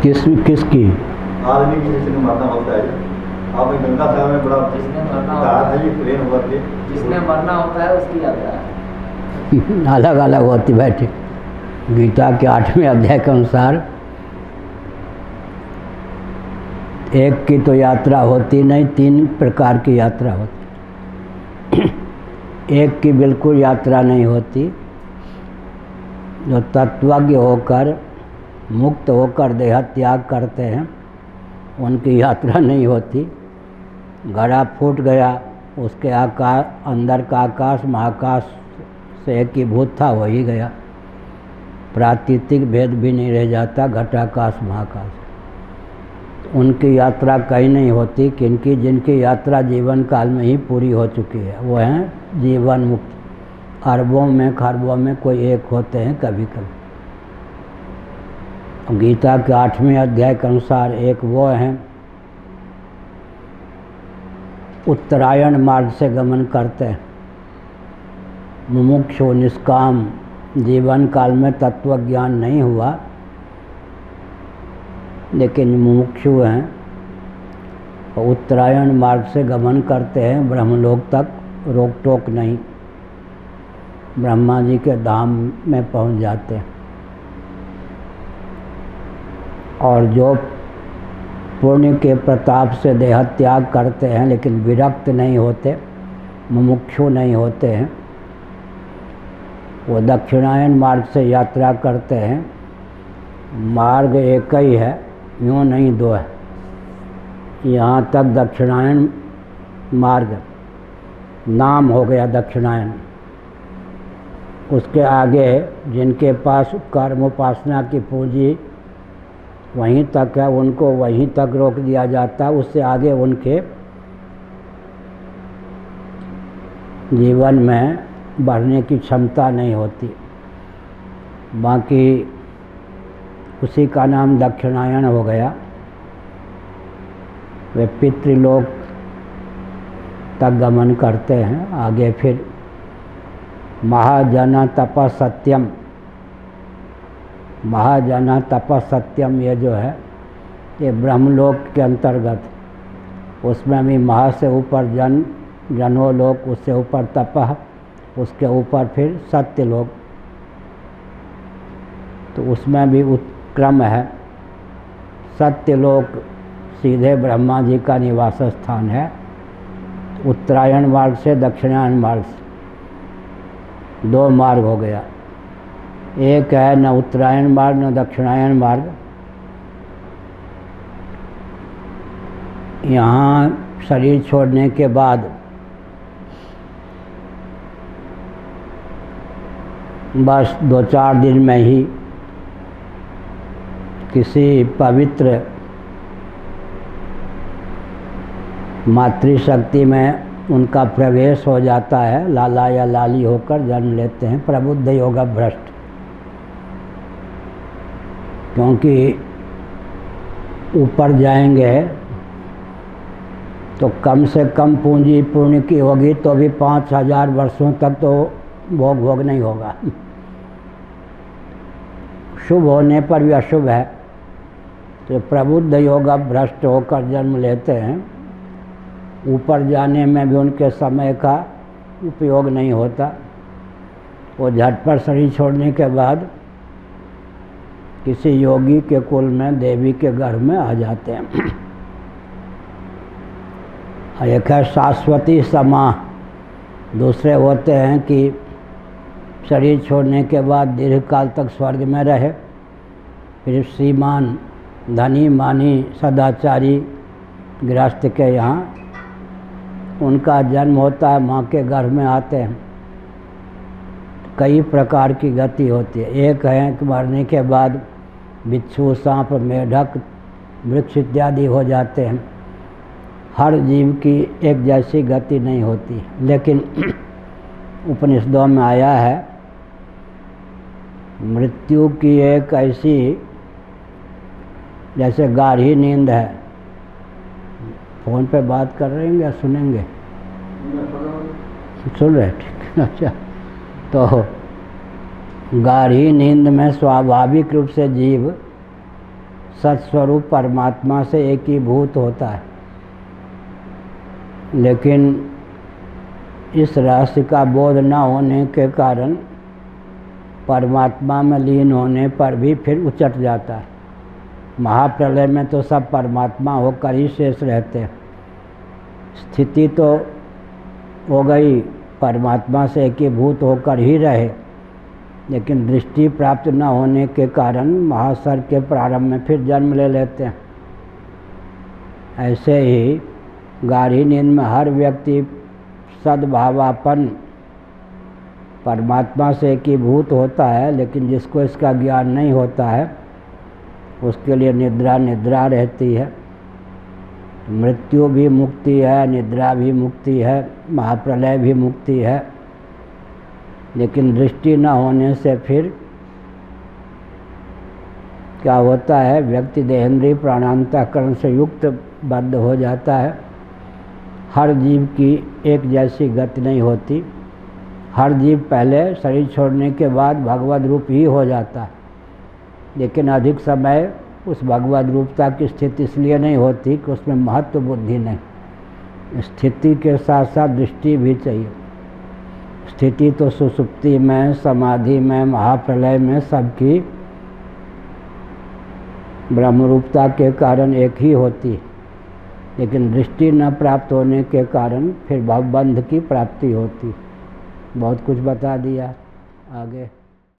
किसकी? आदमी की किसी ने मरना होता है। आपने गंगा सागर में बड़ा जिसने मरना कहा होता था ये प्लेन होकर के जिसने मरना होता है उसकी यात्रा है। अलग अलग होती बैठे। गीता के 8वें अध्याय के अनुसार एक की तो यात्रा होती नहीं, 3 प्रकार की यात्रा होती। एक की बिल्कुल यात्रा नहीं होती। जो तत्वज्ञ होकर मुक्त होकर देह त्याग करते हैं उनकी यात्रा नहीं होती। घड़ा फूट गया, उसके आकाश अंदर का आकाश महाकाश से एकीभूत था, वही गया। प्राकृतिक भेद भी नहीं रह जाता, घटाकाश महाकाश। उनकी यात्रा कहीं नहीं होती। किनकी? जिनकी यात्रा जीवन काल में ही पूरी हो चुकी है, वो हैं जीवन मुक्त। अरबों में खरबों में कोई एक होते हैं कभी कभी। गीता के 8वें अध्याय के अनुसार एक वो हैं उत्तरायण मार्ग से गमन करते हैं, मुमुक्षु निष्काम। जीवन काल में तत्व ज्ञान नहीं हुआ लेकिन मुमुक्षु हैं, उत्तरायण मार्ग से गमन करते हैं, ब्रह्मलोक तक रोक टोक नहीं, ब्रह्मा जी के धाम में पहुंच जाते हैं। और जो पुण्य के प्रताप से देह त्याग करते हैं लेकिन विरक्त नहीं होते, मुमुक्षु नहीं होते हैं, वो दक्षिणायन मार्ग से यात्रा करते हैं। मार्ग एक ही है, यूँ नहीं दो है। यहाँ तक दक्षिणायन मार्ग नाम हो गया दक्षिणायन। उसके आगे जिनके पास कर्म उपासना की पूंजी वहीं तक है, उनको वहीं तक रोक दिया जाता है। उससे आगे उनके जीवन में बढ़ने की क्षमता नहीं होती। बाकी उसी का नाम दक्षिणायन हो गया। वे पितृलोक तक गमन करते हैं। आगे फिर महाजन तप सत्यम, महाजन तप सत्यम ये जो है ये ब्रह्मलोक के अंतर्गत, उसमें भी महा से ऊपर जन, जनोलोक, उससे ऊपर तपह, उसके ऊपर फिर सत्यलोक। तो उसमें भी उत्क्रम है। सत्यलोक सीधे ब्रह्मा जी का निवास स्थान है। उत्तरायण मार्ग से दक्षिणायन मार्ग से 2 मार्ग हो गया। एक है न उत्तरायण मार्ग न दक्षिणायन मार्ग। यहाँ शरीर छोड़ने के बाद बस 2-4 दिन में ही किसी पवित्र मातृशक्ति में उनका प्रवेश हो जाता है। लाला या लाली होकर जन्म लेते हैं प्रबुद्ध योगा भ्रष्ट। क्योंकि ऊपर जाएंगे तो कम से कम पूंजी पुण्य की होगी तो भी 5000 वर्षों तक तो भोग नहीं होगा। शुभ होने पर भी अशुभ है। तो प्रबुद्ध योगा भ्रष्ट होकर जन्म लेते हैं। ऊपर जाने में भी उनके समय का उपयोग नहीं होता। वो झटपट शरीर छोड़ने के बाद किसी योगी के कुल में देवी के गर्भ में आ जाते हैं। एक है शाश्वती समाह, दूसरे होते हैं कि शरीर छोड़ने के बाद दीर्घ काल तक स्वर्ग में रहे। फिर श्रीमान धनी मानी सदाचारी गृहस्थ के यहाँ उनका जन्म होता है, माँ के गर्भ में आते हैं। कई प्रकार की गति होती है। एक है कि मरने के बाद बिच्छू सांप मेढक वृक्ष इत्यादि हो जाते हैं। हर जीव की एक जैसी गति नहीं होती, लेकिन उपनिषदों में आया है मृत्यु की एक ऐसी, जैसे गाढ़ी नींद है। फ़ोन पे बात कर रहे हैं या सुनेंगे? सुन रहे, ठीक। अच्छा, तो गाढ़ी नींद में स्वाभाविक रूप से जीव सत्स्वरूप परमात्मा से एकीभूत होता है, लेकिन इस रहस्य का बोध न होने के कारण परमात्मा में लीन होने पर भी फिर उचट जाता है। महाप्रलय में तो सब परमात्मा होकर ही शेष रहते हैं। स्थिति तो हो गई, परमात्मा से एकीभूत होकर ही रहे, लेकिन दृष्टि प्राप्त न होने के कारण महासर्ग के प्रारंभ में फिर जन्म ले लेते हैं। ऐसे ही गाढ़ी नींद में हर व्यक्ति सद्भावापन्न परमात्मा से एकीभूत होता है, लेकिन जिसको इसका ज्ञान नहीं होता है उसके लिए निद्रा रहती है। मृत्यु भी मुक्ति है, निद्रा भी मुक्ति है, महाप्रलय भी मुक्ति है, लेकिन दृष्टि न होने से फिर क्या होता है, व्यक्ति देहेंद्रिय प्राणांतःकरण से युक्त बद्ध हो जाता है। हर जीव की एक जैसी गति नहीं होती। हर जीव पहले शरीर छोड़ने के बाद भगवद रूप ही हो जाता है, लेकिन अधिक समय उस भगवद रूपता की स्थिति इसलिए नहीं होती कि उसमें महत्व बुद्धि नहीं। स्थिति के साथ साथ दृष्टि भी चाहिए। स्थिति तो सुसुप्ति में, समाधि में, महाप्रलय में सबकी ब्रह्मरूपता के कारण एक ही होती है, लेकिन दृष्टि न प्राप्त होने के कारण फिर भवबंध की प्राप्ति होती। बहुत कुछ बता दिया, आगे